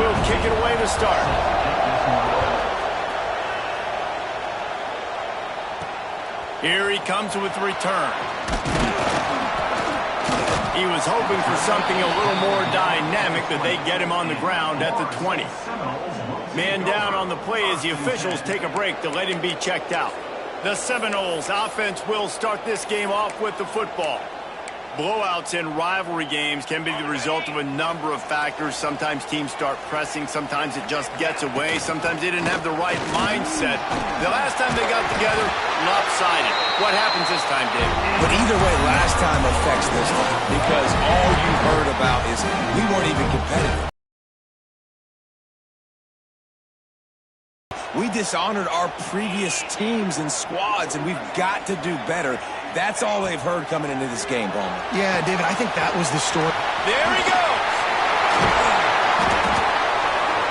will kick it away to start. Here he comes with the return. He was hoping for something a little more dynamic, but they get him on the ground at the 20. Man down on the play as the officials take a break to let him be checked out. The Seminoles offense will start this game off with the football. Blowouts in rivalry games can be the result of a number of factors. Sometimes teams start pressing. Sometimes it just gets away. Sometimes they didn't have the right mindset. The last time they got together, lopsided. What happens this time, David? But either way, last time affects this time because all you heard about is we weren't even competitive. We dishonored our previous teams and squads, and we've got to do better. That's all they've heard coming into this game, Palmer. Yeah, David, I think that was the story. There he goes.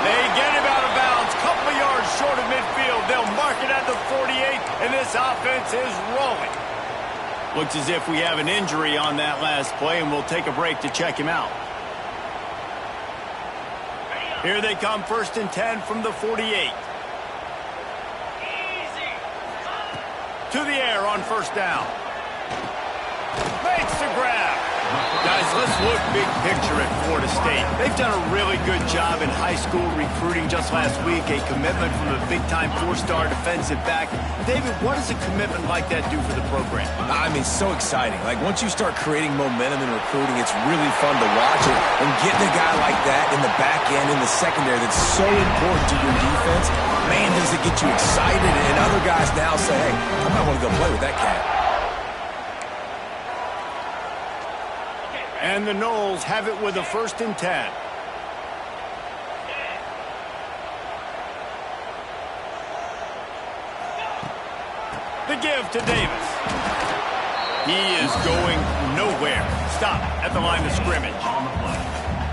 They get him out of bounds, couple of yards short of midfield. They'll mark it at the 48, and this offense is rolling. Looks as if we have an injury on that last play, and we'll take a break to check him out. Here they come, 1st and 10 from the 48. To the air on 1st down. Makes the grab. Guys, let's look big picture at Florida State. They've done a really good job in high school recruiting. Just last week, a commitment from a big-time 4-star defensive back. David, what does a commitment like that do for the program? I mean, so exciting. Like, once you start creating momentum in recruiting, it's really fun to watch it. And getting a guy like that in the back end, in the secondary, that's so important to your defense, man, does it get you excited. And other guys now say, hey, I might want to go play with that cat. And the Noles have it with a 1st and 10. The give to Davis. He is going nowhere. Stop at the line of scrimmage.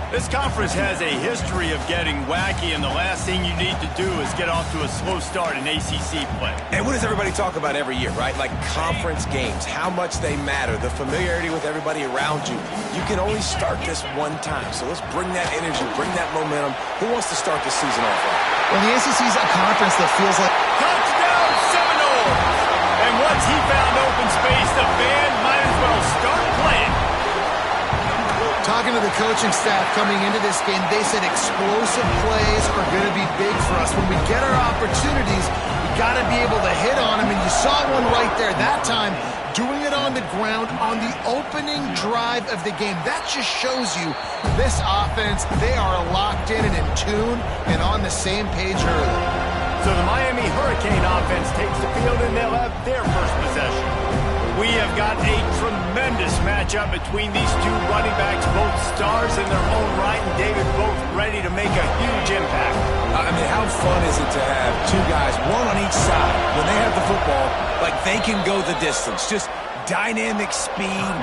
This conference has a history of getting wacky, and the last thing you need to do is get off to a slow start in ACC play. And what does everybody talk about every year, right? Like conference games, how much they matter, the familiarity with everybody around you. You can only start this one time, so let's bring that energy, bring that momentum. Who wants to start the season off right? Well, the ACC is a conference that feels like... Touchdown, Seminoles! And once he found open space, the band might as well start playing. Talking to the coaching staff coming into this game, they said explosive plays are going to be big for us. When we get our opportunities, we got to be able to hit on them, and you saw one right there that time, doing it on the ground on the opening drive of the game. That just shows you this offense, they are locked in and in tune and on the same page early. So the Miami Hurricane offense takes the field, and they'll have their first possession. We have got a tremendous matchup between these two running backs, both stars in their own right, and David both ready to make a huge impact. I mean, how fun is it to have two guys, one on each side, when they have the football, like they can go the distance. Just dynamic speed,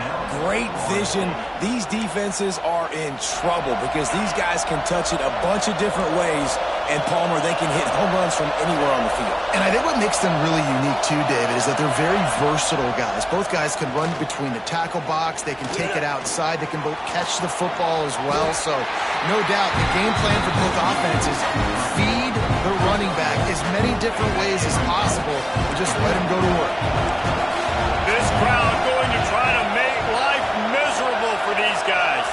great vision. These defenses are in trouble because these guys can touch it a bunch of different ways, and Palmer, they can hit home runs from anywhere on the field. And I think what makes them really unique too, David, is that they're very versatile guys. Both guys can run between the tackle box. They can take it outside. They can both catch the football as well. So no doubt the game plan for both offenses, feed the running back as many different ways as possible and just let him go to work. This crowd going to try to make life miserable for these guys.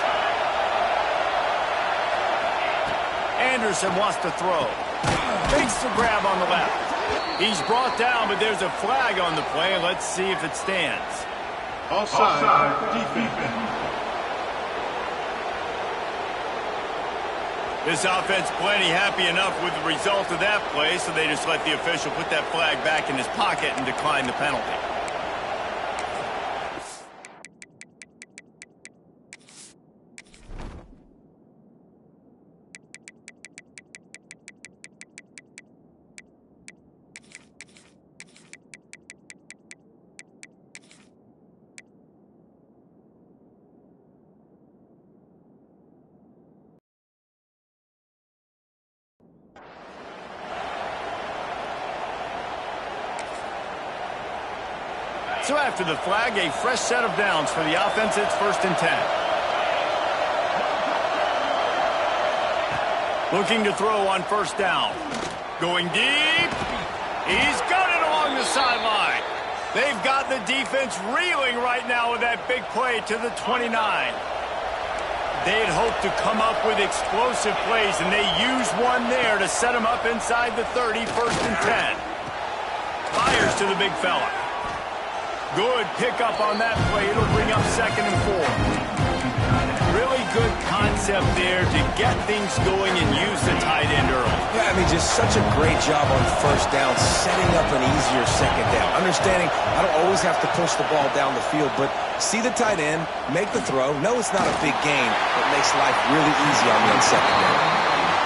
Anderson wants to throw. Makes the grab on the left. He's brought down, but there's a flag on the play. Let's see if it stands. Offside, defense. This offense plenty happy enough with the result of that play, so they just let the official put that flag back in his pocket and decline the penalty. So after the flag, a fresh set of downs for the offense. It's 1st and 10. Looking to throw on first down. Going deep. He's got it along the sideline. They've got the defense reeling right now with that big play to the 29. They had hoped to come up with explosive plays, and they used one there to set them up inside the 30, first and 10. Fires to the big fella. Good pickup on that play. It'll bring up second and 4. Really good concept there to get things going and use the tight end early. Yeah, I mean, just such a great job on first down, setting up an easier second down. Understanding I don't always have to push the ball down the field, but see the tight end, make the throw. No, it's not a big gain, but makes life really easy on me on second down.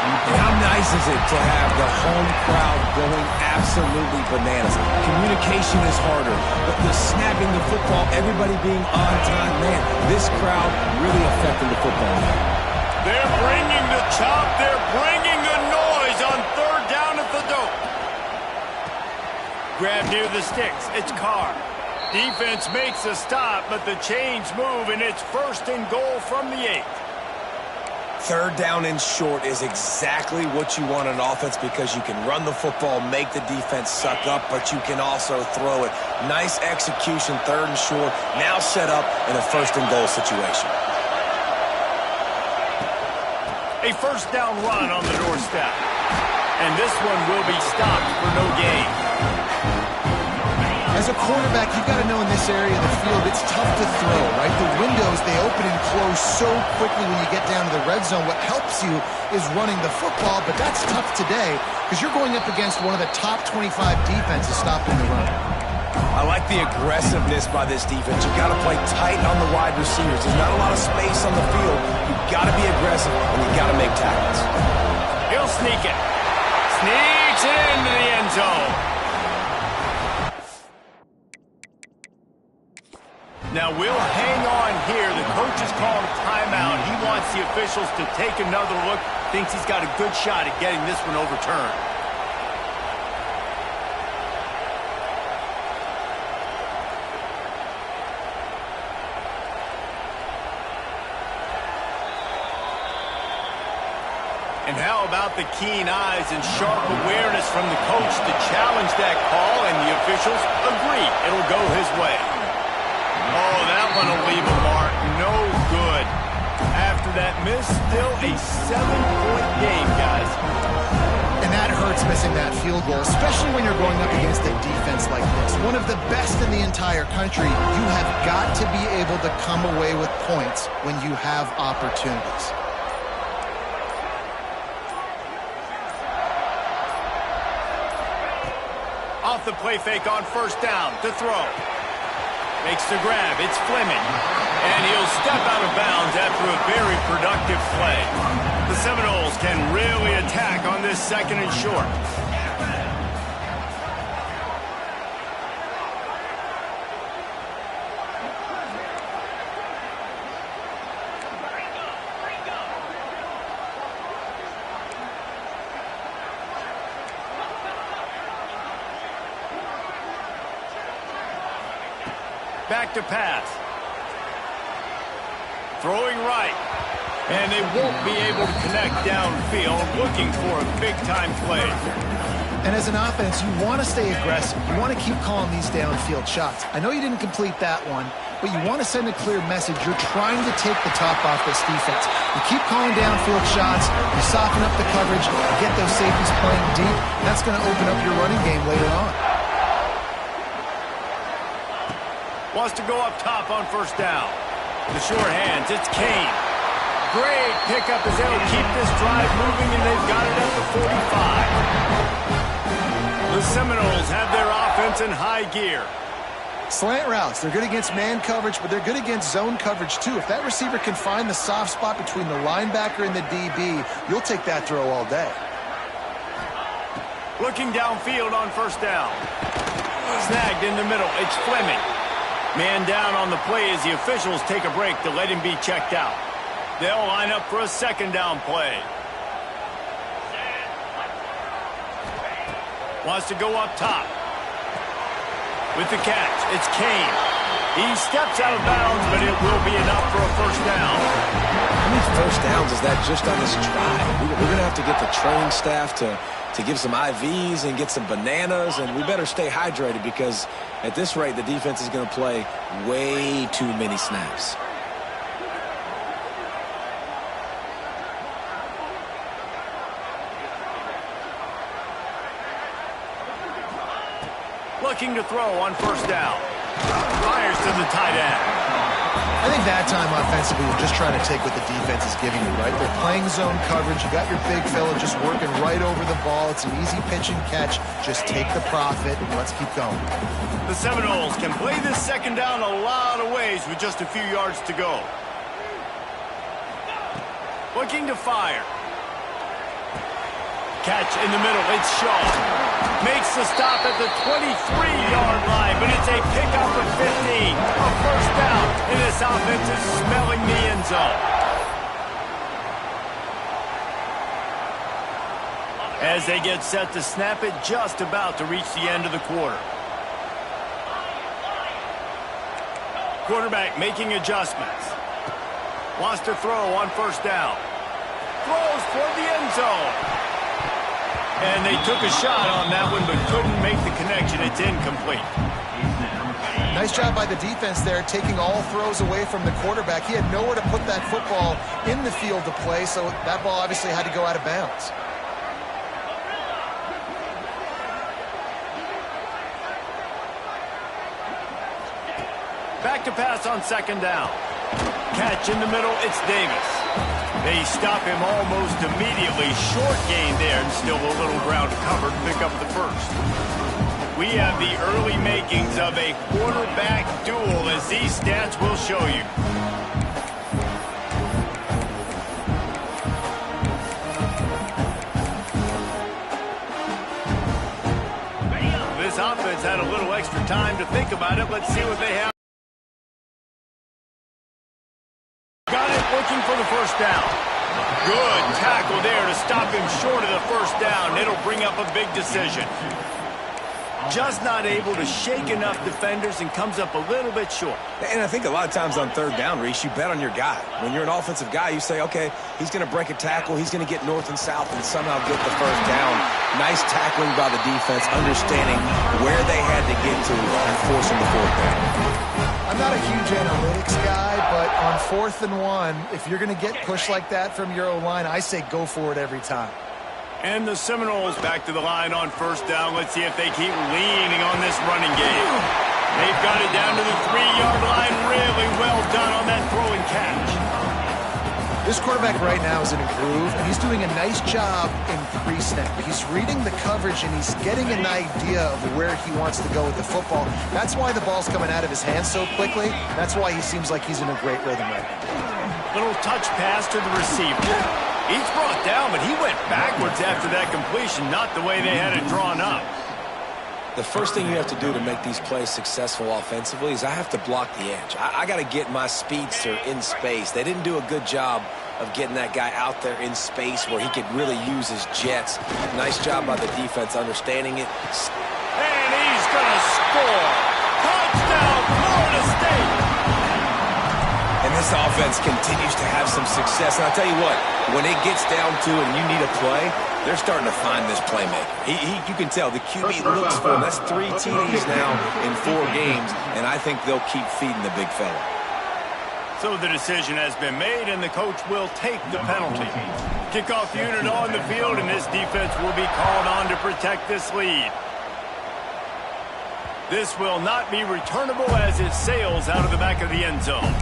And how nice is it to have the home crowd going absolutely bananas? Communication is harder, but the snapping the football, everybody being on time, man, this crowd really affecting the football game. They're bringing the chop. They're bringing the noise on third down at the dope. Grab near the sticks. It's Carr. Defense makes a stop, but the chains move, and it's first and goal from the 8. Third down and short is exactly what you want on offense because you can run the football, make the defense suck up, but you can also throw it. Nice execution, third and short, now set up in a first and goal situation. A first down run on the doorstep. And this one will be stopped for no gain. As a quarterback, you've got to know in this area of the field, it's tough to throw, right? The windows, they open and close so quickly when you get down to the red zone. What helps you is running the football, but that's tough today because you're going up against one of the top 25 defenses stopping the run. I like the aggressiveness by this defense. You've got to play tight on the wide receivers. There's not a lot of space on the field. You've got to be aggressive, and you've got to make tackles. He'll sneak it. Sneaks it into the end zone. Now we'll hang on here. The coach is calling a timeout. He wants the officials to take another look. Thinks he's got a good shot at getting this one overturned. And how about the keen eyes and sharp awareness from the coach to challenge that call, and the officials agree it'll go his way. Oh, that one will leave a mark. No good. After that miss, still a 7-point game, guys. And that hurts missing that field goal, especially when you're going up against a defense like this. One of the best in the entire country. You have got to be able to come away with points when you have opportunities. Off the play fake on first down to throw. Makes the grab. It's Fleming. And he'll step out of bounds after a very productive play. The Seminoles can really attack on this second and short. Back to pass. Throwing right. And they won't be able to connect downfield, looking for a big-time play. And as an offense, you want to stay aggressive. You want to keep calling these downfield shots. I know you didn't complete that one, but you want to send a clear message. You're trying to take the top off this defense. You keep calling downfield shots, you soften up the coverage, you get those safeties playing deep. That's going to open up your running game later on. Wants to go up top on first down. The short hands, it's Kane. Great pickup as they'll keep this drive moving, and they've got it at the 45. The Seminoles have their offense in high gear. Slant routes, they're good against man coverage, but they're good against zone coverage too. If that receiver can find the soft spot between the linebacker and the DB, you'll take that throw all day. Looking downfield on first down. Snagged in the middle, it's Fleming. Man down on the play as the officials take a break to let him be checked out. They'll line up for a second down play. Wants to go up top. With the catch, it's Kane. He steps out of bounds, but it will be enough for a first down. I mean, first downs is that just on this drive? We're going to have to get the training staff to give some IVs and get some bananas, and we better stay hydrated because at this rate, the defense is going to play way too many snaps. Looking to throw on first down. Fires to the tight end. I think that time offensively, we're just trying to take what the defense is giving you, right? They're playing zone coverage. You got your big fella just working right over the ball. It's an easy pitch and catch. Just take the profit and let's keep going. The Seminoles can play this second down a lot of ways with just a few yards to go. Looking to fire. Catch in the middle. It's Shaw. Makes the stop at the 23-yard line, but it's a pickup of 15. A first down, and this offense is smelling the end zone. As they get set to snap it, just about to reach the end of the quarter. Quarterback making adjustments. Wants to throw on first down. Throws for the end zone. And they took a shot on that one, but couldn't make the connection. It's incomplete. Nice job by the defense there, taking all throws away from the quarterback. He had nowhere to put that football in the field to play, so that ball obviously had to go out of bounds. Back to pass on second down. Catch in the middle, it's Davis. They stop him almost immediately. Short gain there, and still a little ground covered to pick up the first. We have the early makings of a quarterback duel, as these stats will show you. This offense had a little extra time to think about it. Let's see what they have. Got it, looking for the first down. Good tackle there to stop him short of the first down. It'll bring up a big decision. Just not able to shake enough defenders and comes up a little bit short. And I think a lot of times on third down, Reese, you bet on your guy. When you're an offensive guy, you say, okay, he's going to break a tackle, he's going to get north and south and somehow get the first down. Nice tackling by the defense, understanding where they had to get to and forcing the fourth down. I'm not a huge analytics guy, but on 4th and 1, if you're going to get pushed like that from your O-line, I say go for it every time. And the Seminoles back to the line on first down. Let's see if they keep leaning on this running game. They've got it down to the 3-yard line. Really well done on that throw and catch. This quarterback right now is in a groove, and he's doing a nice job in pre-snap. He's reading the coverage, and he's getting an idea of where he wants to go with the football. That's why the ball's coming out of his hands so quickly. That's why he seems like he's in a great rhythm right now. Little touch pass to the receiver. He's brought down, but he went backwards after that completion, not the way they had it drawn up. The first thing you have to do to make these plays successful offensively is I have to block the edge. I got to get my speedster in space. They didn't do a good job of getting that guy out there in space where he could really use his jets. Nice job by the defense understanding it. And he's going to score. Touchdown, Florida State. And this offense continues to have some success. And I'll tell you what, when it gets down to it and you need a play, they're starting to find this playmaker. You can tell the QB looks for him. That's 3 TDs now in 4 games, and I think they'll keep feeding the big fella. So the decision has been made, and the coach will take the penalty. Kickoff unit on the field, and this defense will be called on to protect this lead. This will not be returnable as it sails out of the back of the end zone.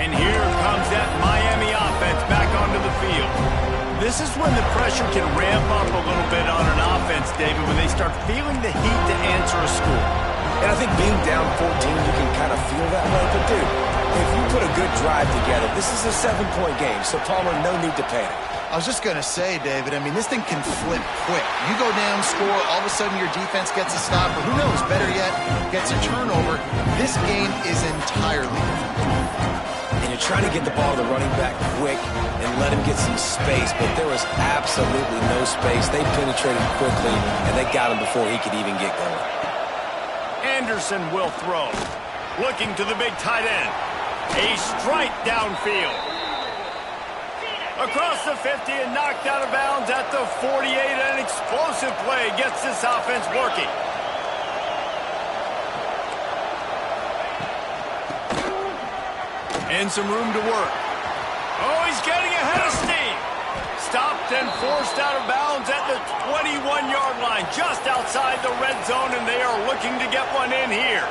And here comes that Miami offense back onto the field. This is when the pressure can ramp up a little bit on an offense, David, when they start feeling the heat to answer a score. And I think being down 14, you can kind of feel that way. But, dude, if you put a good drive together, this is a 7-point game. So, Palmer, no need to panic. I was just going to say, David, I mean, this thing can flip quick. You go down, score, all of a sudden your defense gets a stop, or who knows, better yet, gets a turnover. This game is entirely different. And you're trying to get the ball to the running back quick and let him get some space, but there was absolutely no space. They penetrated quickly, and they got him before he could even get going. Anderson will throw. Looking to the big tight end. A strike downfield. Across the 50 and knocked out of bounds at the 48. An explosive play gets this offense working. And some room to work. Oh, he's getting ahead of steam. Stopped and forced out of bounds at the 21-yard line, just outside the red zone, and they are looking to get one in here.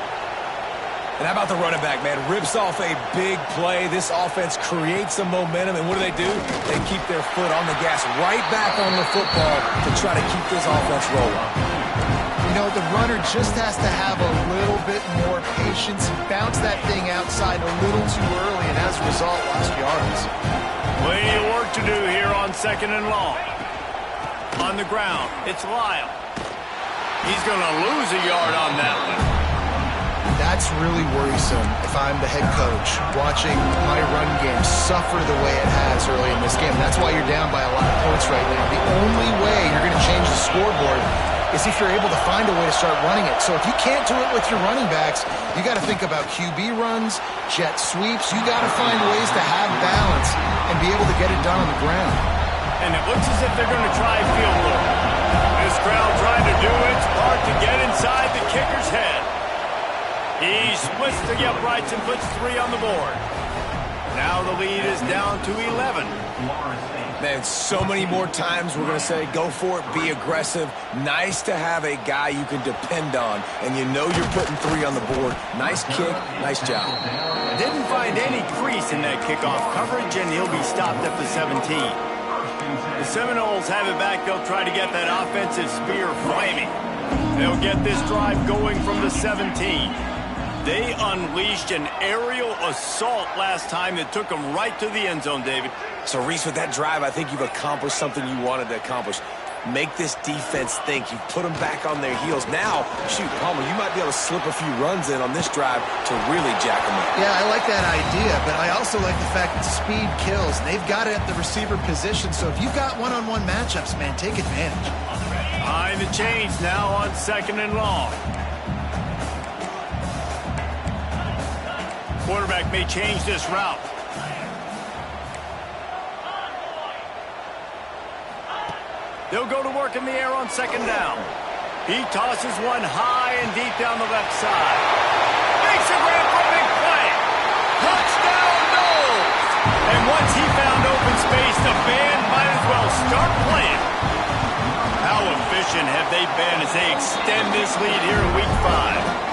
And how about the running back, man? Rips off a big play. This offense creates some momentum, and what do? They keep their foot on the gas, right back on the football to try to keep this offense rolling. You know, the runner just has to have a little bit more patience. Bounce that thing outside a little too early, and as a result, lost yards. Plenty of work to do here on 2nd and long. On the ground, it's Lyle. He's going to lose a yard on that one. That's really worrisome if I'm the head coach, watching my run game suffer the way it has early in this game. That's why you're down by a lot of points right now. The only way you're going to change the scoreboard is if you're able to find a way to start running it. So if you can't do it with your running backs, you got to think about QB runs, jet sweeps. You got to find ways to have balance and be able to get it done on the ground. And it looks as if they're going to try a field goal. This crowd trying to do its part to get inside the kicker's head. He splits the uprights and puts 3 on the board. Now the lead is down to 11. Man, so many more times we're going to say, go for it, be aggressive. Nice to have a guy you can depend on, and you know you're putting 3 on the board. Nice kick, nice job. Didn't find any crease in that kickoff coverage, and he'll be stopped at the 17. The Seminoles have it back. They'll try to get that offensive spear flaming. They'll get this drive going from the 17. They unleashed an aerial assault last time that took them right to the end zone, David. So, Reese, with that drive, I think you've accomplished something you wanted to accomplish. Make this defense think. You put them back on their heels. Now, shoot, Palmer, you might be able to slip a few runs in on this drive to really jack them up. Yeah, I like that idea, but I also like the fact that speed kills. They've got it at the receiver position, so if you've got one-on-one matchups, man, take advantage. Behind the chains now on 2nd and long. Quarterback may change this route. They'll go to work in the air on 2nd down. He tosses one high and deep down the left side. Makes a grab for a big play. Touchdown, Noles! And once he found open space, the band might as well start playing. How efficient have they been as they extend this lead here in Week 5?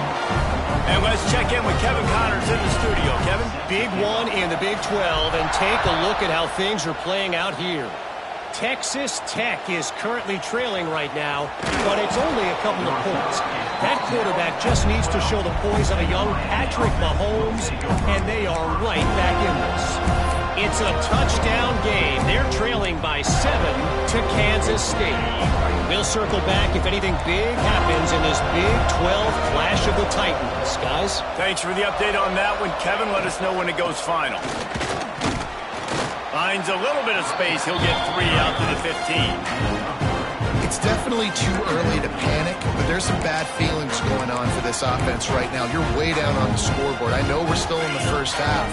And let's check in with Kevin Connors in the studio. Kevin? Big one in the Big 12, and take a look at how things are playing out here. Texas Tech is currently trailing right now, but it's only a couple of points. That quarterback just needs to show the poise of a young Patrick Mahomes, and they are right back in this. It's a touchdown game. They're trailing by 7 to Kansas State. We'll circle back if anything big happens in this Big 12 Clash of the Titans. Guys? Thanks for the update on that one, Kevin. Let us know when it goes final. Finds a little bit of space. He'll get 3 out to the 15. It's definitely too early to panic, but there's some bad feelings going on for this offense right now. You're way down on the scoreboard. I know we're still in the first half,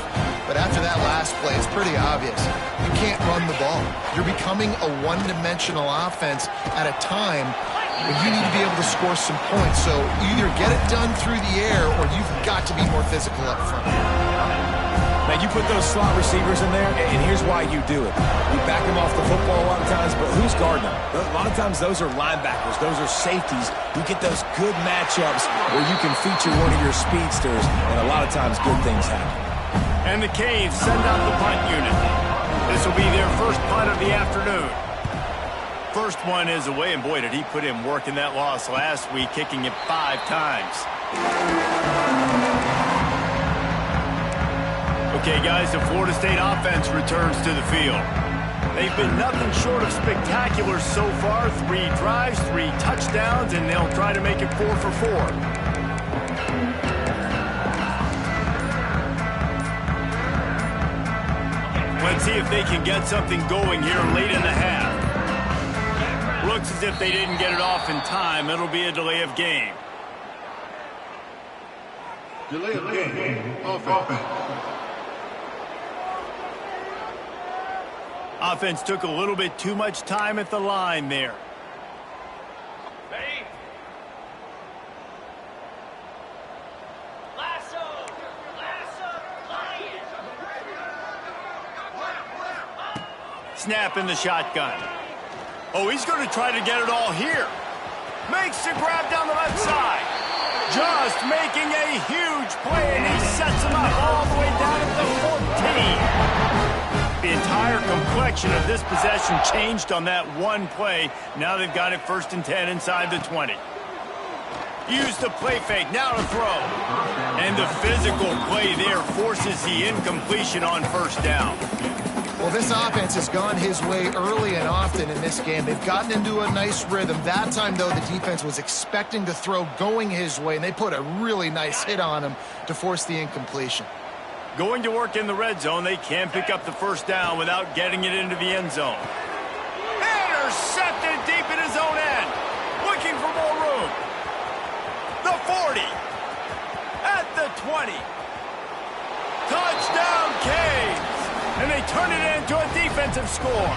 but after that last play, it's pretty obvious. You can't run the ball. You're becoming a one-dimensional offense at a time when you need to be able to score some points. So either get it done through the air or you've got to be more physical up front. Now, you put those slot receivers in there, and here's why you do it. You back them off the football a lot of times, but who's guarding them? A lot of times those are linebackers. Those are safeties. You get those good matchups where you can feature one of your speedsters, and a lot of times good things happen. And the Canes send out the punt unit. This will be their first punt of the afternoon. First one is away, and boy, did he put in work in that loss last week, kicking it 5 times. Okay, guys, the Florida State offense returns to the field. They've been nothing short of spectacular so far. 3 drives, 3 touchdowns, and they'll try to make it 4 for 4. Let's see if they can get something going here late in the half. Looks as if they didn't get it off in time. It'll be a delay of game. Delay of game. Offense. Offense took a little bit too much time at the line there. Snap in the shotgun. Oh, he's going to try to get it all here. Makes the grab down the left side. Just making a huge play, and he sets him up all the way down at the 14. The entire complexion of this possession changed on that one play. Now they've got it 1st and 10 inside the 20. Use the play fake, now to throw. And the physical play there forces the incompletion on 1st down. Well, this offense has gone his way early and often in this game. They've gotten into a nice rhythm. That time, though, the defense was expecting the throw going his way, and they put a really nice hit on him to force the incompletion. Going to work in the red zone, they can't pick up the 1st down without getting it into the end zone. Intercepted deep in his own end. Looking for more room. The 40. At the 20. Touchdown, Canes. And they turn it into a defensive score.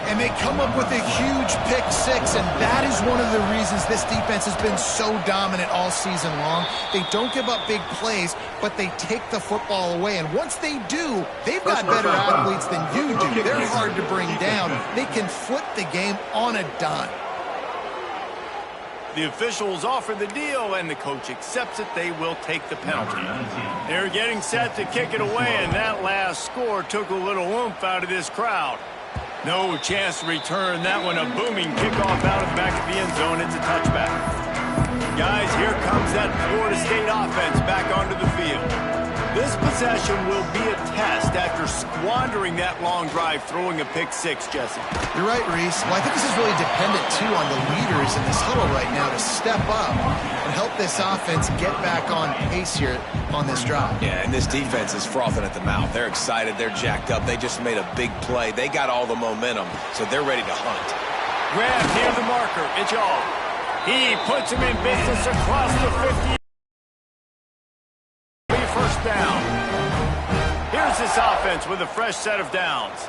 And they come up with a huge pick 6, and that is one of the reasons this defense has been so dominant all season long. They don't give up big plays, but they take the football away. And once they do, they've got better athletes than you do. They're hard to bring down. They can flip the game on a dime. The officials offer the deal, and the coach accepts it. They will take the penalty. They're getting set to kick it away, and that last score took a little oomph out of this crowd. No chance to return that one. A booming kickoff out of the back of the end zone. It's a touchback. Guys, here comes that Florida State offense back onto the field. This possession will be a test after squandering that long drive, throwing a pick 6, Jesse. You're right, Reese. Well, I think this is really dependent, too, on the leaders in this huddle right now to step up and help this offense get back on pace here on this drive. Yeah, and this defense is frothing at the mouth. They're excited. They're jacked up. They just made a big play. They got all the momentum, so they're ready to hunt. Grab near the marker. It's all. He puts him in business across the 50. First down. Here's this offense with a fresh set of downs.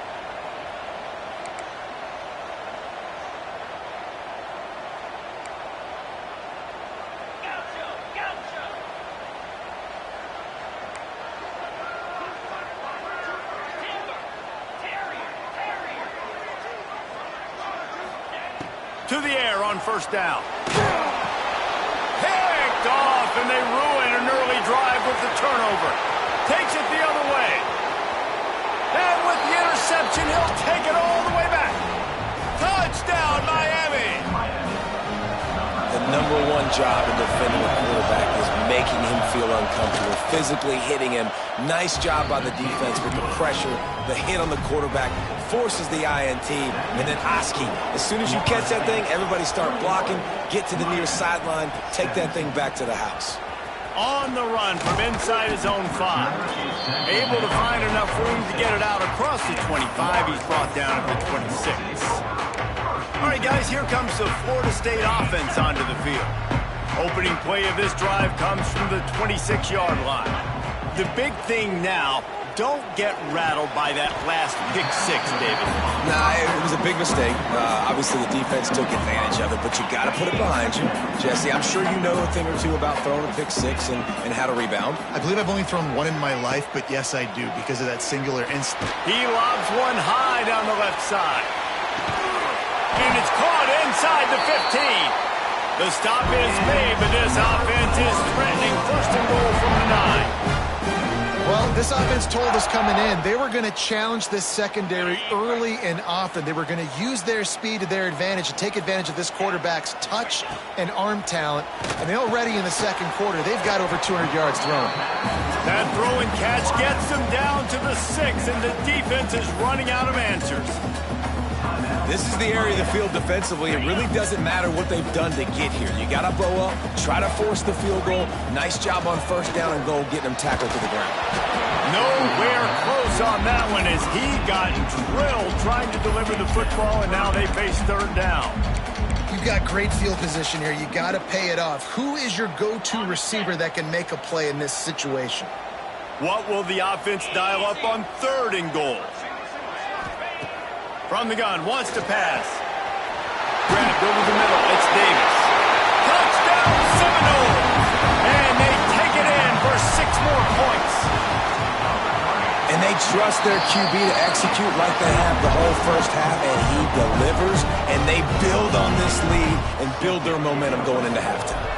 To the air on 1st down. Picked off, and they ruin an early drive with the turnover. Takes it the other way. And with the interception, he'll take it all the way back. Touchdown, Miami. The #1 job in defending a quarterback is making him feel uncomfortable, physically hitting him. Nice job by the defense with the pressure. The hit on the quarterback forces the INT. And then Oski, as soon as you catch that thing, everybody start blocking, get to the near sideline, take that thing back to the house. On the run from inside his own 5. Able to find enough room to get it out across the 25. He's brought down at the 26. All right, guys, here comes the Florida State offense onto the field. Opening play of this drive comes from the 26-yard line. The big thing now, don't get rattled by that last pick 6, David. Nah, it was a big mistake. Obviously, the defense took advantage of it, but you got to put it behind you. Jesse, I'm sure you know a thing or two about throwing a pick 6 and how to rebound. I believe I've only thrown one in my life, but yes, I do, because of that singular instant. He lobs one high down the left side. And it's caught inside the 15. The stop is made, but this offense is threatening 1st and goal from the 9. Well, this offense told us coming in they were going to challenge this secondary early and often. They were going to use their speed to their advantage and take advantage of this quarterback's touch and arm talent. And they already in the 2nd quarter, they've got over 200 yards thrown. That throw and catch gets them down to the 6, and the defense is running out of answers. This is the area of the field defensively. It really doesn't matter what they've done to get here. You got to bow up, try to force the field goal. Nice job on 1st down and goal, getting them tackled to the ground. Nowhere close on that one as he got drilled trying to deliver the football, and now they face 3rd down. You've got great field position here. You got to pay it off. Who is your go-to receiver that can make a play in this situation? What will the offense dial up on 3rd and goal? From the gun, wants to pass. Grabbed over the middle, it's Davis. Touchdown Seminoles! And they take it in for 6 more points. And they trust their QB to execute like they have the whole first half, and he delivers, and they build on this lead and build their momentum going into halftime.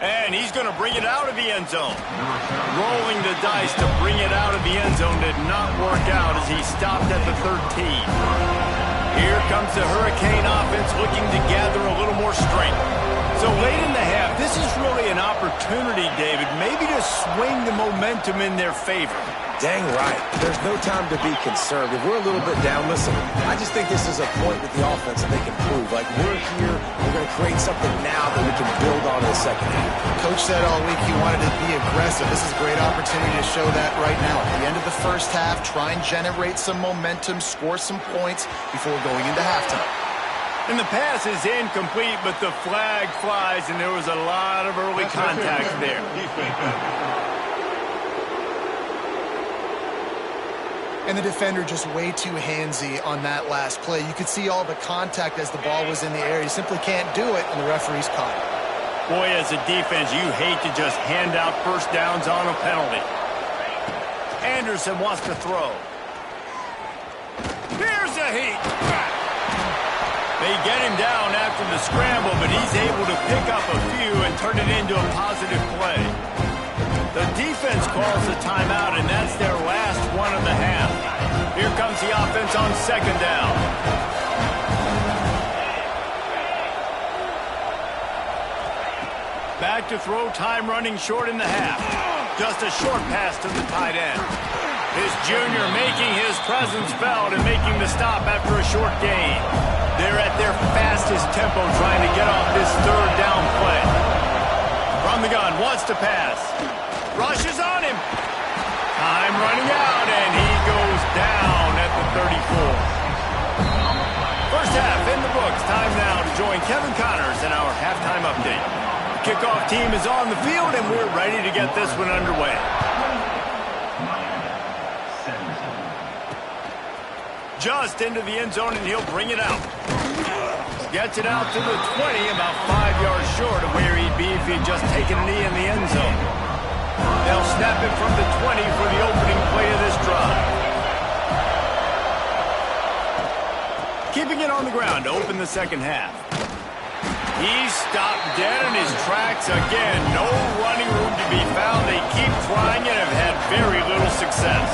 And he's going to bring it out of the end zone. Rolling the dice to bring it out of the end zone did not work out as he stopped at the 13. Here comes the Hurricane offense looking to gather a little more strength. So late in the half, this is really an opportunity, David, maybe to swing the momentum in their favor. Dang right. There's no time to be concerned. If we're a little bit down, listen, I just think this is a point with the offense that they can prove. Like, we're here, we're going to create something now that we can build on in the second half. Coach said all week he wanted to be aggressive. This is a great opportunity to show that right now. At the end of the first half, try and generate some momentum, score some points before going into halftime. And the pass is incomplete, but the flag flies, and there was a lot of early contact there. And the defender just way too handsy on that last play. You could see all the contact as the ball was in the air. You simply can't do it, and the referee's caught it. Boy, as a defense, you hate to just hand out first downs on a penalty. Anderson wants to throw. Here's a heat. They get him down after the scramble, but he's able to pick up a few and turn it into a positive play. The defense calls the timeout, and that's their last one of the half. Here comes the offense on second down. Back to throw, time running short in the half. Just a short pass to the tight end. His junior making his presence felt and making the stop after a short gain. They're at their fastest tempo trying to get off this third down play. From the gun, wants to pass. Rushes on him. Time running out, and he goes down at the 34. First half in the books. Time now to join Kevin Connors in our halftime update. The kickoff team is on the field, and we're ready to get this one underway. Just into the end zone, and he'll bring it out. Gets it out to the 20, about 5 yards short of where he'd be if he'd just taken a knee in the end zone. They'll snap it from the 20 for the opening play of this drive. Keeping it on the ground to open the second half. He's stopped dead in his tracks again. No running room to be found. They keep trying and have had very little success.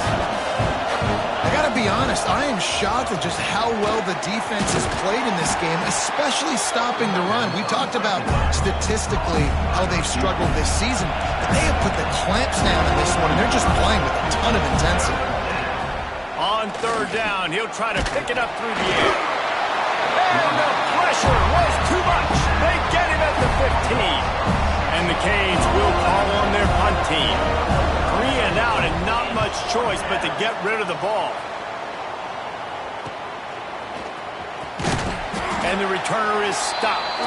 I gotta be honest, I am shocked at just how well the defense has played in this game, especially stopping the run. We talked about statistically how they've struggled this season, but they have put the clamps down in this one, and they're just playing with a ton of intensity. On third down, he'll try to pick it up through the air. And the pressure was too much. They get him at the 15. And the Canes will call on their punt team. 3 and out, and not much choice but to get rid of the ball. And the returner is stopped.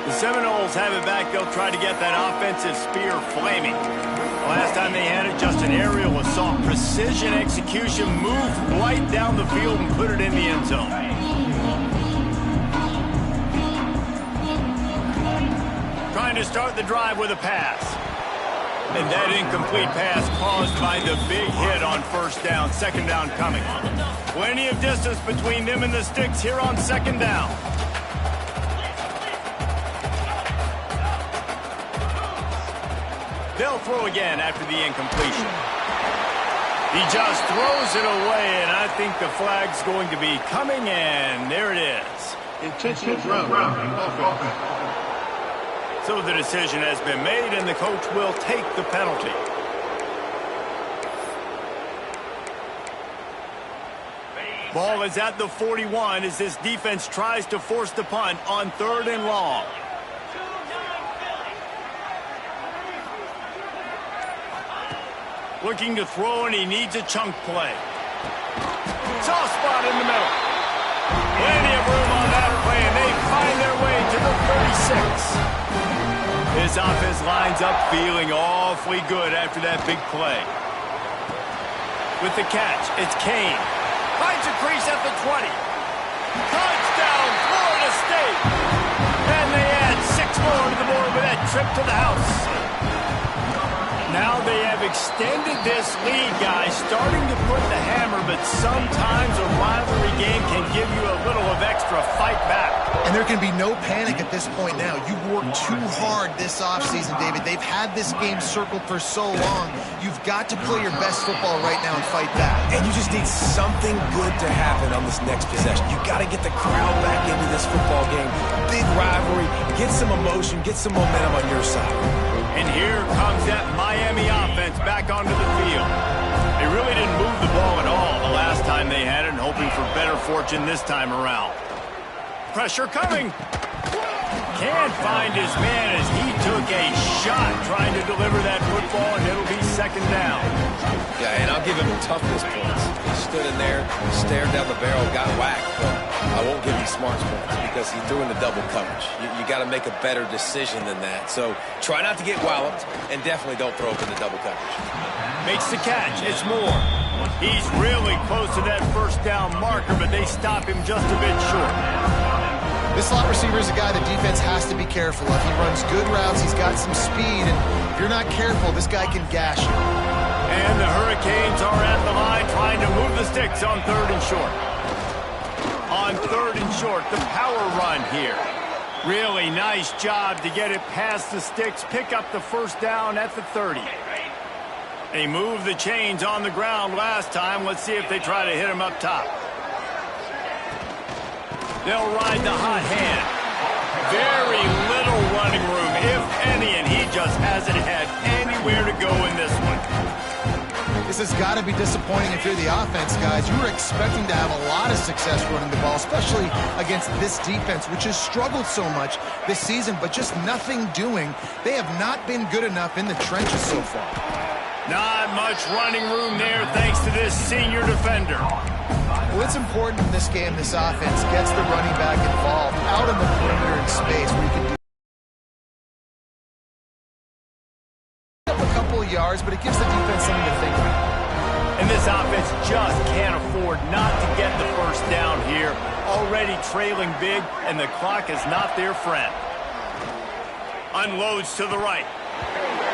The Seminoles have it back. They'll try to get that offensive spear flaming. Last time they had it, just an aerial assault. Precision execution, moved right down the field and put it in the end zone. Trying to start the drive with a pass. And that incomplete pass caused by the big hit on first down. Second down coming. Plenty of distance between them and the sticks here on second down. They'll throw again after the incompletion. He just throws it away, and I think the flag's going to be coming, and there it is. Intentional grounding offense. So the decision has been made, and the coach will take the penalty. Ball is at the 41 as this defense tries to force the punt on third and long. Looking to throw, and he needs a chunk play. Soft spot in the middle. Plenty of room on that play, and they find their way to the 36. This offense lines up feeling awfully good after that big play. With the catch, it's Kane. Finds a crease at the 20. Touchdown, Florida State. And they add 6 more to the board with that trip to the house. Now they have extended this lead, guys, starting to put the hammer, but sometimes a rivalry game can give you a little of extra fight back. And there can be no panic at this point now. You've worked too hard this offseason, David. They've had this game circled for so long. You've got to play your best football right now and fight back. And you just need something good to happen on this next possession. You got to get the crowd back into this football game. Big rivalry. Get some emotion. Get some momentum on your side. And here comes that Miami offense back onto the field. They really didn't move the ball at all the last time they had it, and hoping for better fortune this time around. Pressure coming. Can't find his man as he took a shot trying to deliver that football, and it'll be second down. Yeah, and I'll give him toughness points. He stood in there, stared down the barrel, got whacked, but I won't give him smarts points because he threw into double coverage. You got to make a better decision than that. So try not to get walloped, and definitely don't throw up into double coverage. Makes the catch. It's Moore. He's really close to that first down marker, but they stop him just a bit short. This slot receiver is a guy the defense has to be careful of. He runs good routes. He's got some speed, and if you're not careful, this guy can gash you. And the Hurricanes are at the line trying to move the sticks on 3rd and short. On 3rd and short, the power run here. Really nice job to get it past the sticks, pick up the first down at the 30. They moved the chains on the ground last time. Let's see if they try to hit him up top. They'll ride the hot hand. Very little running room, if any, and he just hasn't had anywhere to go in this one. This has got to be disappointing if you're the offense, guys. You were expecting to have a lot of success running the ball, especially against this defense, which has struggled so much this season, but just nothing doing. They have not been good enough in the trenches so far. Not much running room there thanks to this senior defender. Well, it's important in this game this offense gets the running back involved out on the perimeter in space where you can do up a couple of yards, but it gives the defense something to think about. And this offense just can't afford not to get the first down here. Already trailing big, and the clock is not their friend. Unloads to the right.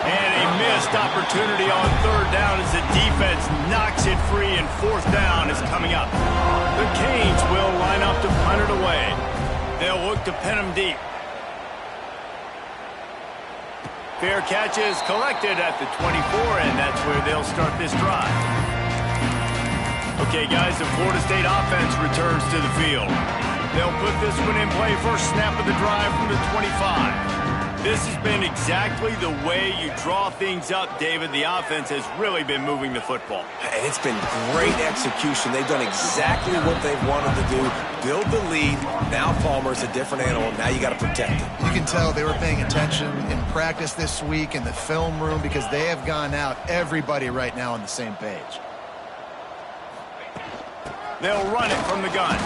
And a missed opportunity on 3rd down as the defense knocks it free, and 4th down is coming up. The Canes will line up to punt it away. They'll look to pin them deep. Fair catch is collected at the 24, and that's where they'll start this drive. Okay, guys, the Florida State offense returns to the field. They'll put this one in play first snap of the drive from the 25. This has been exactly the way you draw things up, David. The offense has really been moving the football. And it's been great execution. They've done exactly what they've wanted to do. Build the lead. Now Palmer's a different animal. Now you got to protect it. You can tell they were paying attention in practice this week in the film room because they have gone out, everybody right now on the same page. They'll run it from the gun.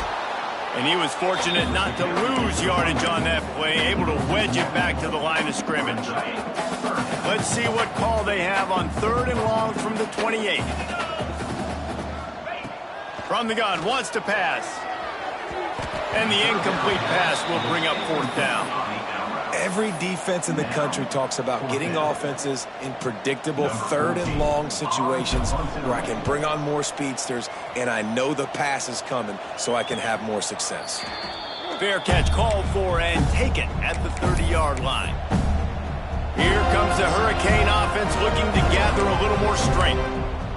And he was fortunate not to lose yardage on that play, able to wedge it back to the line of scrimmage. Let's see what call they have on 3rd and long from the 28. From the gun, wants to pass. And the incomplete pass will bring up 4th down. Every defense in the country talks about getting offenses in predictable 3rd and long situations where I can bring on more speedsters and I know the pass is coming so I can have more success. Fair catch called for and taken at the 30-yard line. Here comes the Hurricane offense looking to gather a little more strength.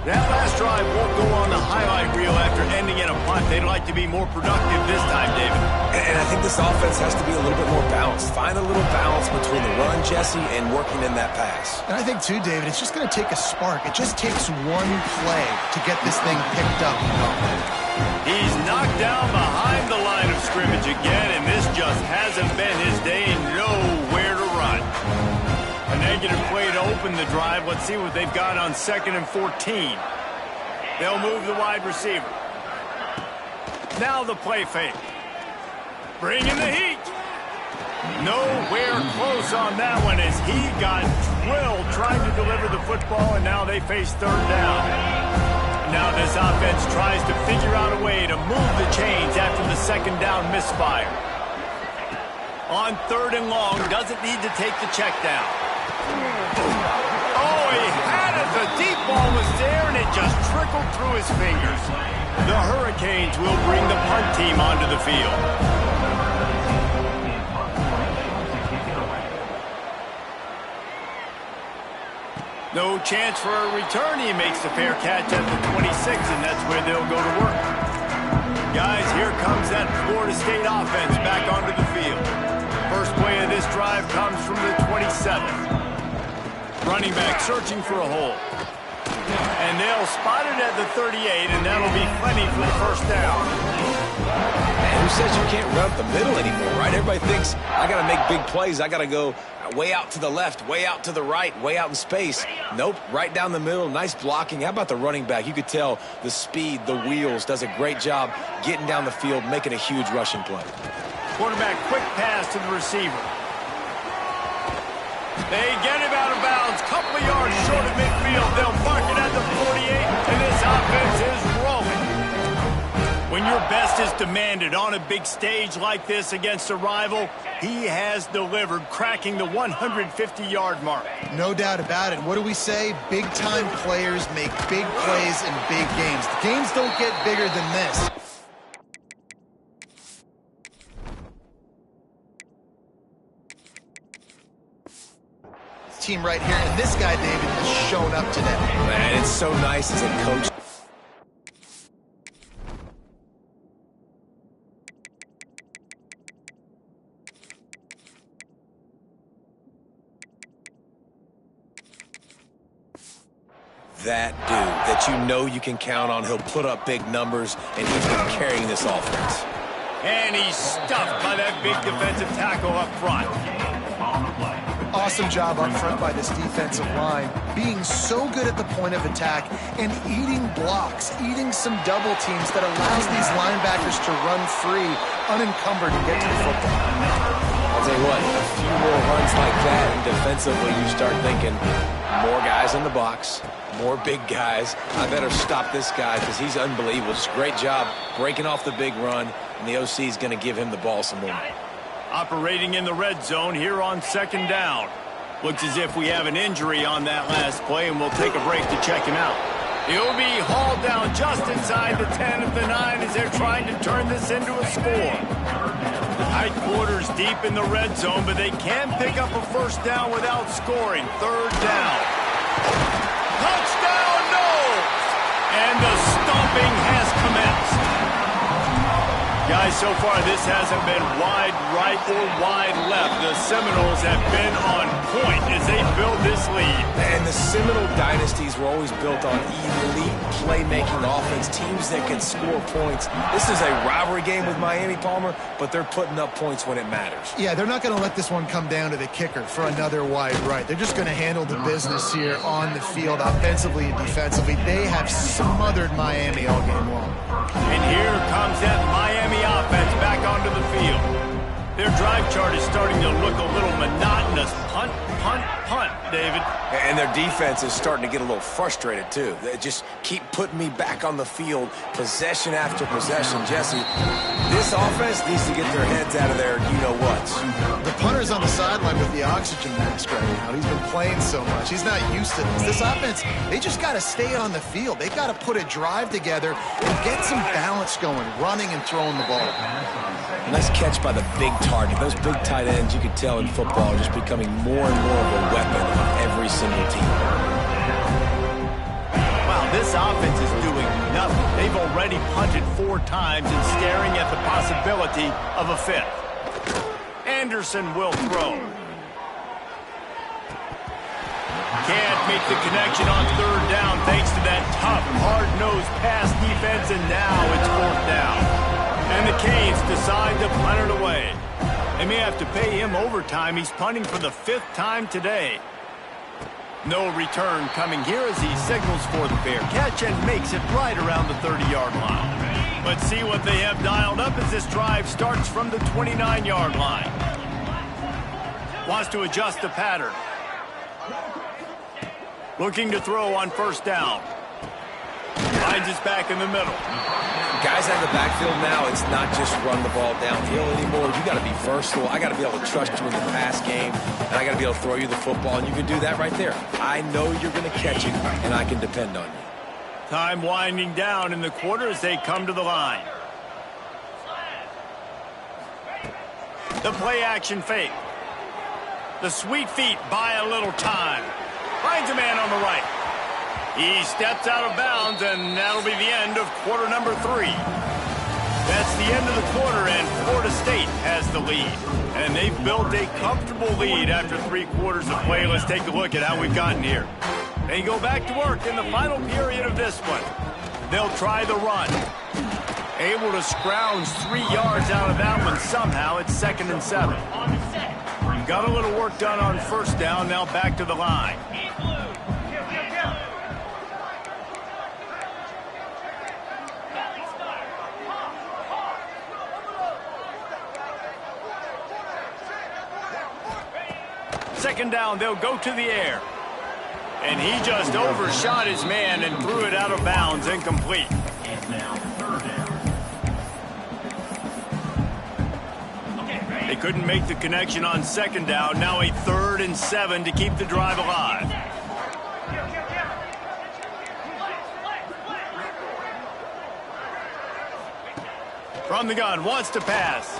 That last drive won't go on the highlight reel after ending in a punt. They'd like to be more productive this time, David. And I think this offense has to be a little bit more balanced. Find a little balance between the run, Jesse, and working in that pass. And I think, too, David, it's just going to take a spark. It just takes one play to get this thing picked up. He's knocked down behind the line of scrimmage again, and this just hasn't been his day. Nowhere to run. A negative play to open the drive. Let's see what they've got on 2nd and 14. They'll move the wide receiver. Now the play fake. Bring in the heat. Nowhere close on that one as he got drilled trying to deliver the football, and now they face third down. Now this offense tries to figure out a way to move the chains after the second down misfire. On third and long, doesn't need to take the check down. Oh, he had it. The deep ball was there, and it just trickled through his fingers. The Hurricanes will bring the punt team onto the field. No chance for a return. He makes the fair catch at the 26, and that's where they'll go to work. Guys, here comes that Florida State offense back onto the field. First play of this drive comes from the 27. Running back searching for a hole. And they'll spot it at the 38, and that'll be plenty for the first down. Man, who says you can't run up the middle anymore, right? Everybody thinks, I got to make big plays. I got to go way out to the left, way out to the right, way out in space. Nope, right down the middle, nice blocking. How about the running back? You could tell the speed, the wheels, does a great job getting down the field, making a huge rushing play. Quarterback quick pass to the receiver. They get him out of bounds, couple of yards short of midfield. They'll mark it at the 48, and this offense is rolling. When your best is demanded on a big stage like this against a rival, he has delivered, cracking the 150-yard mark. No doubt about it. What do we say? Big-time players make big plays in big games. The games don't get bigger than this. Team right here, and this guy, David, has shown up today. Man, it's so nice as a coach. That dude that you know you can count on. He'll put up big numbers, and he's been carrying this offense. And he's stuffed by that big defensive tackle up front. Awesome job up front by this defensive line, being so good at the point of attack and eating blocks, eating some double teams that allows these linebackers to run free, unencumbered, and get to the football. I'll tell you what, a few more runs like that, and defensively you start thinking, more guys in the box, more big guys. I better stop this guy because he's unbelievable. Just great job breaking off the big run, and the OC is going to give him the ball some more. Operating in the red zone here on second down. Looks as if we have an injury on that last play, and we'll take a break to check him out. He'll be hauled down just inside the 10 of the 9 as they're trying to turn this into a score. Tight quarters deep in the red zone, but they can pick up a first down without scoring. Third down. Touchdown, Noles! And the stomping has commenced. Guys, so far this hasn't been wide right or wide left. The Seminoles have been on point as they build this lead. And the Seminole dynasties were always built on elite playmaking offense, teams that can score points. This is a rivalry game with Miami, Palmer, but they're putting up points when it matters. Yeah, they're not going to let this one come down to the kicker for another wide right. They're just going to handle the business here on the field, offensively and defensively. They have smothered Miami all game long. And here comes that Miami offense back onto the field. Their drive chart is starting to look a little monotonous. Punt, punt, punt, David. And their defense is starting to get a little frustrated, too. They just keep putting me back on the field, possession after possession. Jesse, this offense needs to get their heads out of their you-know-whats. The punter's on the sideline with the oxygen mask right now. He's been playing so much. He's not used to this. This offense, they just got to stay on the field. They've got to put a drive together and get some balance going, running and throwing the ball. Nice catch by the big target. Those big tight ends, you could tell in football, are just becoming more and more of a weapon on every single team. Wow, this offense is doing nothing. They've already punted 4 times and staring at the possibility of a 5th. Anderson will throw. Can't make the connection on third down thanks to that tough, hard-nosed pass defense, and now it's 4th down. And the Canes decide to punt it away. They may have to pay him overtime. He's punting for the 5th time today. No return coming here as he signals for the fair catch and makes it right around the 30-yard line. Let's see what they have dialed up as this drive starts from the 29-yard line. Wants to adjust the pattern. Looking to throw on first down. Finds his back in the middle. Guys out of the backfield now, it's not just run the ball downhill anymore. You got to be versatile. I got to be able to trust you in the pass game, and I got to be able to throw you the football, and you can do that right there. I know you're going to catch it, and I can depend on you. Time winding down in the quarter as they come to the line. The play action fake. The sweet feet buy a little time. Finds a man on the right. He steps out of bounds, and that'll be the end of quarter number 3. That's the end of the quarter, and Florida State has the lead. And they've built a comfortable lead after 3 quarters of play. Let's take a look at how we've gotten here. They go back to work in the final period of this one. They'll try the run. Able to scrounge 3 yards out of that one somehow. It's 2nd and 7. Got a little work done on first down. Now back to the line. Second down, they'll go to the air. And he just overshot his man and threw it out of bounds, incomplete. They couldn't make the connection on second down. Now a 3rd and 7 to keep the drive alive. From the gun, wants to pass.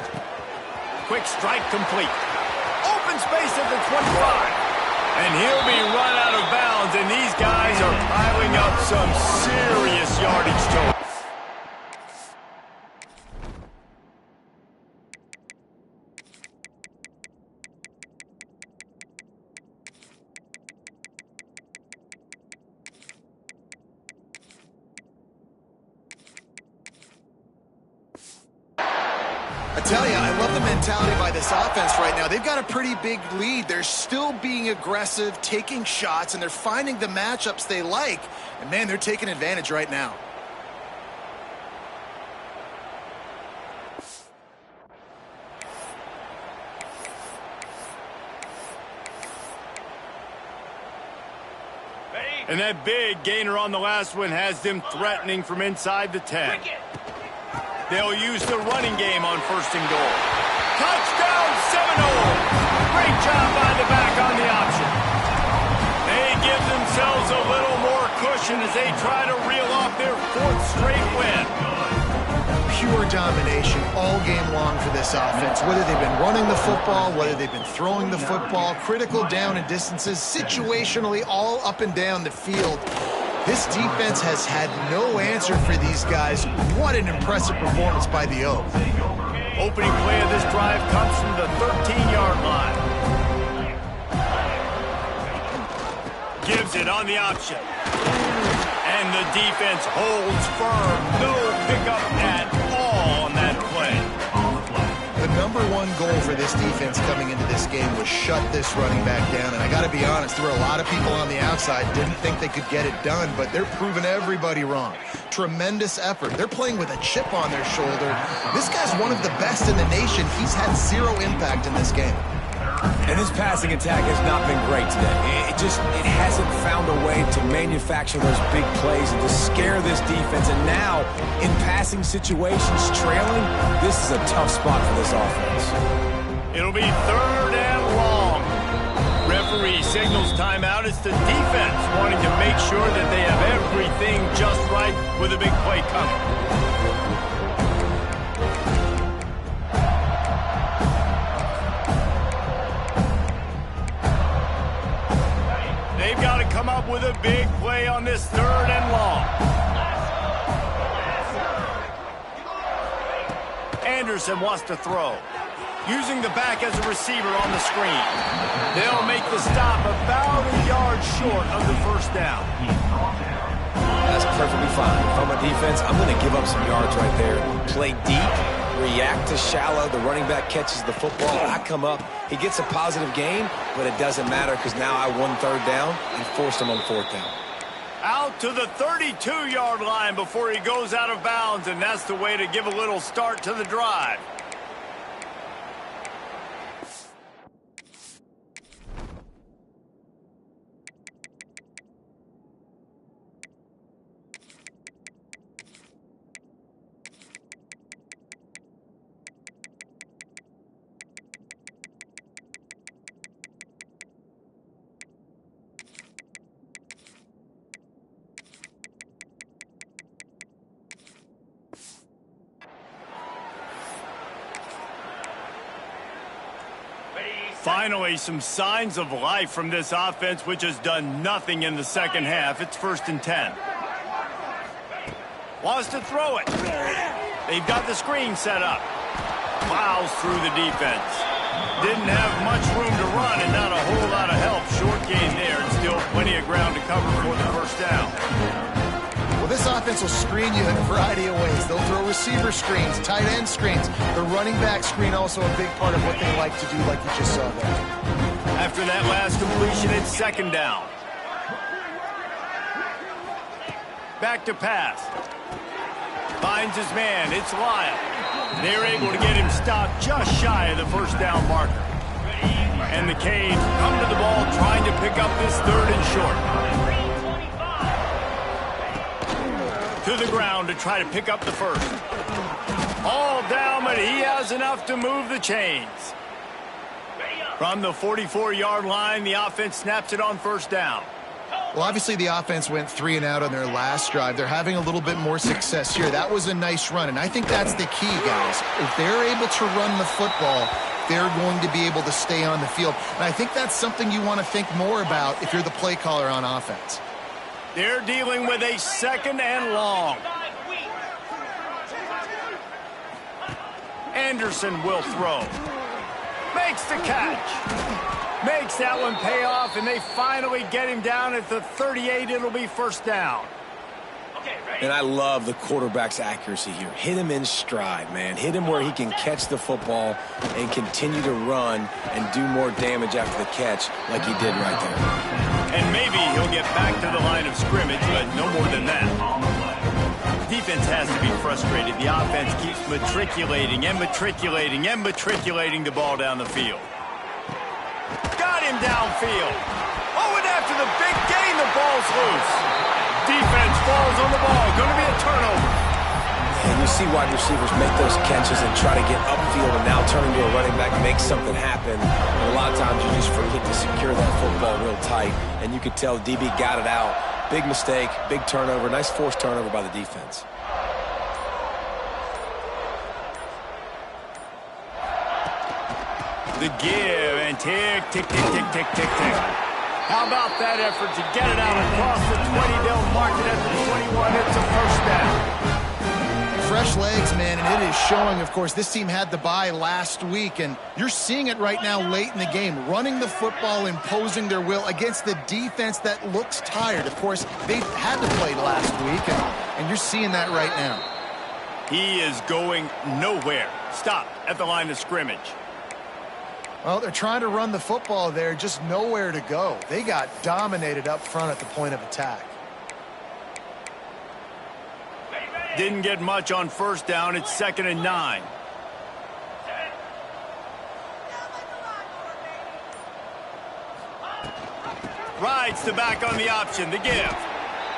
Quick strike complete. Open space at the 25. And he'll be run out of bounds, and these guys are piling up some serious yardage totals. I tell you, I love the mentality by this offense right now. They've got a pretty big lead. They're still being aggressive, taking shots, and they're finding the matchups they like. And, man, they're taking advantage right now. And that big gainer on the last one has them threatening from inside the 10. They'll use the running game on 1st and goal. Touchdown, Seminole! Great job by the back on the option. They give themselves a little more cushion as they try to reel off their 4th straight win. Pure domination all game long for this offense. Whether they've been running the football, whether they've been throwing the football, critical down and distances, situationally all up and down the field. This defense has had no answer for these guys. What an impressive performance by the O. Opening play of this drive comes from the 13-yard line. Gives it on the option. And the defense holds firm. No pickup at all on that play. The number 1 goal for this defense coming into this game was shut this running back down. And I got to be honest, there were a lot of people on the outside didn't think they could get it done, but they're proving everybody wrong. Tremendous effort. They're playing with a chip on their shoulder. This guy's one of the best in the nation. He's had 0 impact in this game. And this passing attack has not been great today. It hasn't found a way to manufacture those big plays and to scare this defense. And now, in passing situations, trailing, this is a tough spot for this offense. It'll be 3rd and long. Referee signals timeout. It's the defense wanting to make sure that they have everything just right with a big play coming. They've got to come up with a big play on this 3rd and long. Anderson wants to throw. Using the back as a receiver on the screen. They'll make the stop about a yard short of the 1st down. That's perfectly fine. If I'm a defense, I'm going to give up some yards right there. Play deep, react to shallow. The running back catches the football. I come up. He gets a positive gain, but it doesn't matter because now I won 3rd down and forced him on 4th down. Out to the 32-yard line before he goes out of bounds, and that's the way to give a little start to the drive. Finally, some signs of life from this offense, which has done nothing in the second half. It's 1st and 10. Wants to throw it. They've got the screen set up. Plows through the defense. Didn't have much room to run and not a whole lot of help. Short gain there and still plenty of ground to cover for the first down. Well, this offense will screen you in a variety of ways. They'll throw receiver screens, tight end screens. The running back screen also a big part of what they like to do, like you just saw there. After that last completion, it's 2nd down. Back to pass. Finds his man. It's Lyle. They're able to get him stopped just shy of the first down marker. And the Canes come to the ball trying to pick up this 3rd and short. To the ground to try to pick up the first. All down, but he has enough to move the chains. From the 44-yard line, the offense snaps it on 1st down. Well, obviously the offense went 3 and out on their last drive. They're having a little bit more success here. That was a nice run, and I think that's the key, guys. If they're able to run the football, they're going to be able to stay on the field. And I think that's something you want to think more about if you're the play caller on offense. They're dealing with a 2nd and long. Anderson will throw. Makes the catch. Makes that one pay off, and they finally get him down at the 38. It'll be 1st down. And I love the quarterback's accuracy here. Hit him in stride, man. Hit him where he can catch the football and continue to run and do more damage after the catch like he did right there. And maybe he'll get back to the line of scrimmage, but no more than that. Defense has to be frustrated. The offense keeps matriculating and matriculating and matriculating the ball down the field. Got him downfield. Oh, and after the big gain, the ball's loose. Defense falls on the ball. Going to be a turnover. And you see wide receivers make those catches and try to get upfield and now turn into a running back, make something happen. And a lot of times you just forget to secure that football real tight. And you could tell DB got it out. Big mistake, big turnover, nice forced turnover by the defense. The give and tick, tick, tick, tick, tick, tick, tick. How about that effort to get it out across the 20? They'll mark it at the 21. It's a 1st down. Fresh legs, man, and it is showing. Of course, this team had the bye last week, and you're seeing it right now late in the game. Running the football, imposing their will against the defense that looks tired. Of course, they had to play last week, and you're seeing that right now. He is going nowhere. Stopped at the line of scrimmage. Well, they're trying to run the football there, just nowhere to go. They got dominated up front at the point of attack. Didn't get much on 1st down. It's 2nd and 9. Rides the back on the option. The give.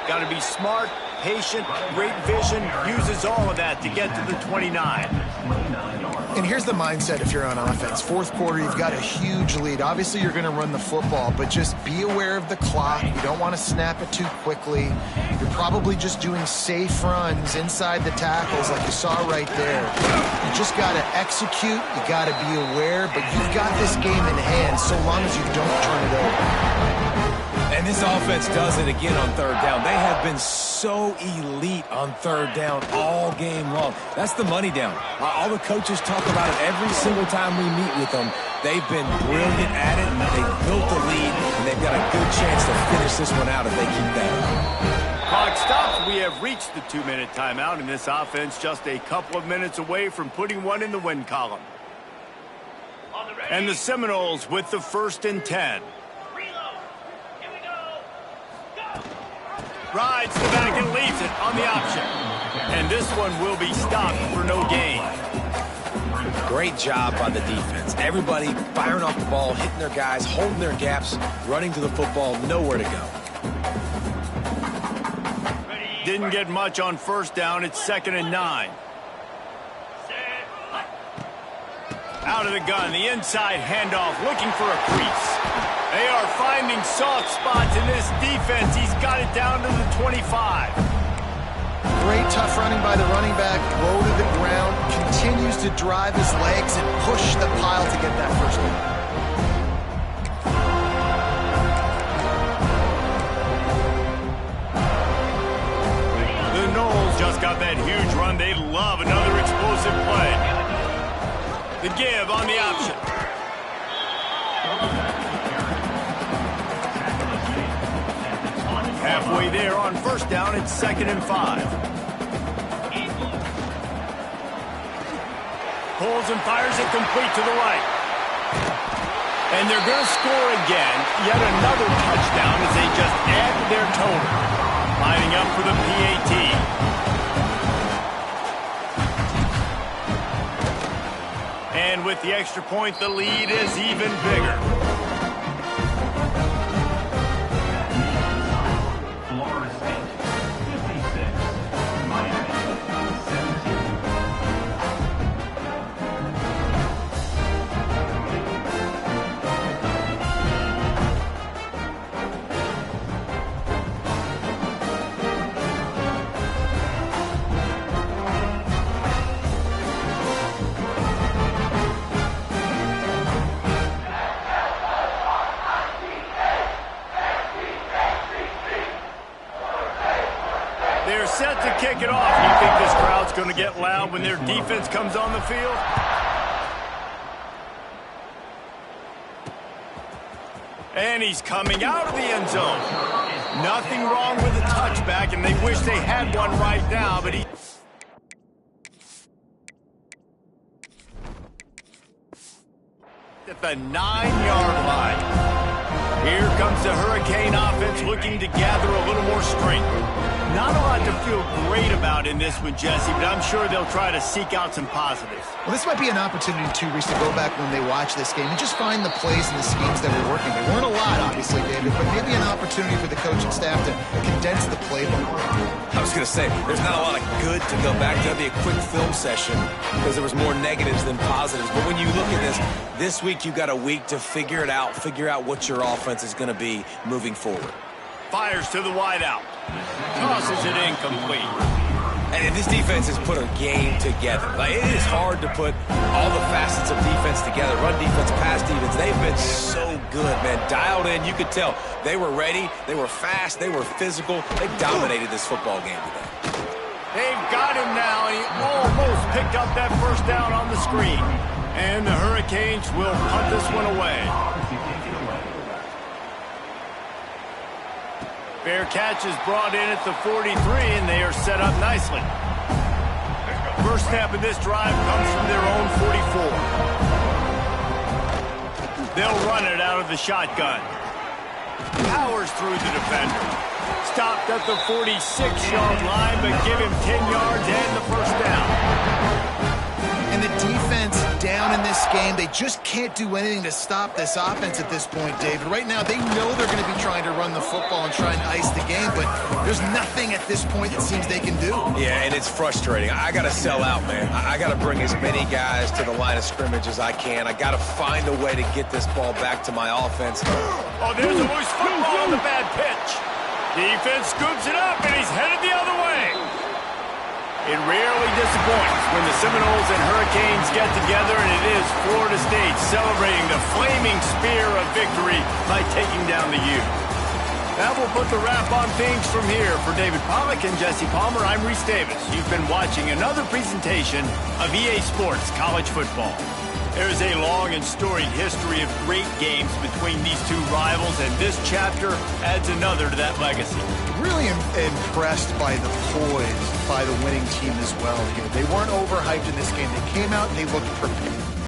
Got to be smart, patient, great vision. Uses all of that to get to the 29. And here's the mindset if you're on offense. 4th quarter, you've got a huge lead. Obviously, you're going to run the football, but just be aware of the clock. You don't want to snap it too quickly. You're probably just doing safe runs inside the tackles like you saw right there. You just got to execute. You got to be aware, but you've got this game in hand so long as you don't turn it over. And this offense does it again on 3rd down. They have been so elite on 3rd down all game long. That's the money down. All the coaches talk about it every single time we meet with them. They've been brilliant at it. They've built the lead, and they've got a good chance to finish this one out if they keep that up. Clock stops. We have reached the 2-minute timeout, and this offense just a couple of minutes away from putting one in the win column. And the Seminoles with the 1st and 10. Rides the back and leaves it on the option. And this one will be stopped for no gain. Great job by the defense. Everybody firing off the ball, hitting their guys, holding their gaps, running to the football, nowhere to go. Didn't get much on 1st down. It's 2nd and 9. Out of the gun, the inside handoff, looking for a crease. They are finding soft spots in this defense. He's got it down to the 25. Great tough running by the running back. Low to the ground. Continues to drive his legs and push the pile to get that 1st down. touchdown, they love another explosive play. The give on the option. Halfway there on first down, it's 2nd and 5. Pulls and fires it complete to the right. And they're going to score again. Yet another touchdown as they just add to their total. Lining up for the PAT. And with the extra point, the lead is even bigger. They're set to kick it off. You think this crowd's going to get loud when their defense comes on the field? And he's coming out of the end zone. Nothing wrong with the touchback, and they wish they had one right now, but he... at the 9-yard line. Here comes the Hurricane offense looking to gather a little more strength. Not a lot to feel great about in this one, Jesse, but I'm sure they'll try to seek out some positives. Well, this might be an opportunity, too, Reese, to go back when they watch this game and just find the plays and the schemes that were working. There weren't a lot, obviously, David, but maybe an opportunity for the coaching staff to condense the playbook. I was going to say, there's not a lot of good to go back to. That'd be a quick film session because there was more negatives than positives. But when you look at this week you got a week to figure it out, figure out what your offense is going to be moving forward. Fires to the wideout. Tosses it incomplete. And this defense has put a game together. Like, it is hard to put all the facets of defense together. Run defense, pass defense. They've been so good, man. Dialed in. You could tell they were ready. They were fast. They were physical. They dominated this football game today. They've got him now, and he almost picked up that first down on the screen. And the Hurricanes will punt this one away. Fair catch is brought in at the 43, and they are set up nicely. First snap of this drive comes from their own 44. They'll run it out of the shotgun. Powers through the defender. Stopped at the 46-yard line, but give him 10 yards and the first down. And the defense down in this game, they just can't do anything to stop this offense at this point, David. Right now, they know they're going to be trying to run the football and try and ice the game, but there's nothing at this point that seems they can do. Yeah, and it's frustrating. I got to sell out, man. I got to bring as many guys to the line of scrimmage as I can. I got to find a way to get this ball back to my offense. Oh, there's a loose football on the bad pitch. Defense scoops it up, and he's headed the other way. It rarely disappoints when the Seminoles and Hurricanes get together, and it is Florida State celebrating the flaming spear of victory by taking down the U. That will put the wrap on things from here. For David Pollack and Jesse Palmer, I'm Reese Davis. You've been watching another presentation of EA Sports College Football. There's a long and storied history of great games between these two rivals, and this chapter adds another to that legacy. Really impressed by the poise by the winning team as well here. They weren't overhyped in this game. They came out and they looked prepared.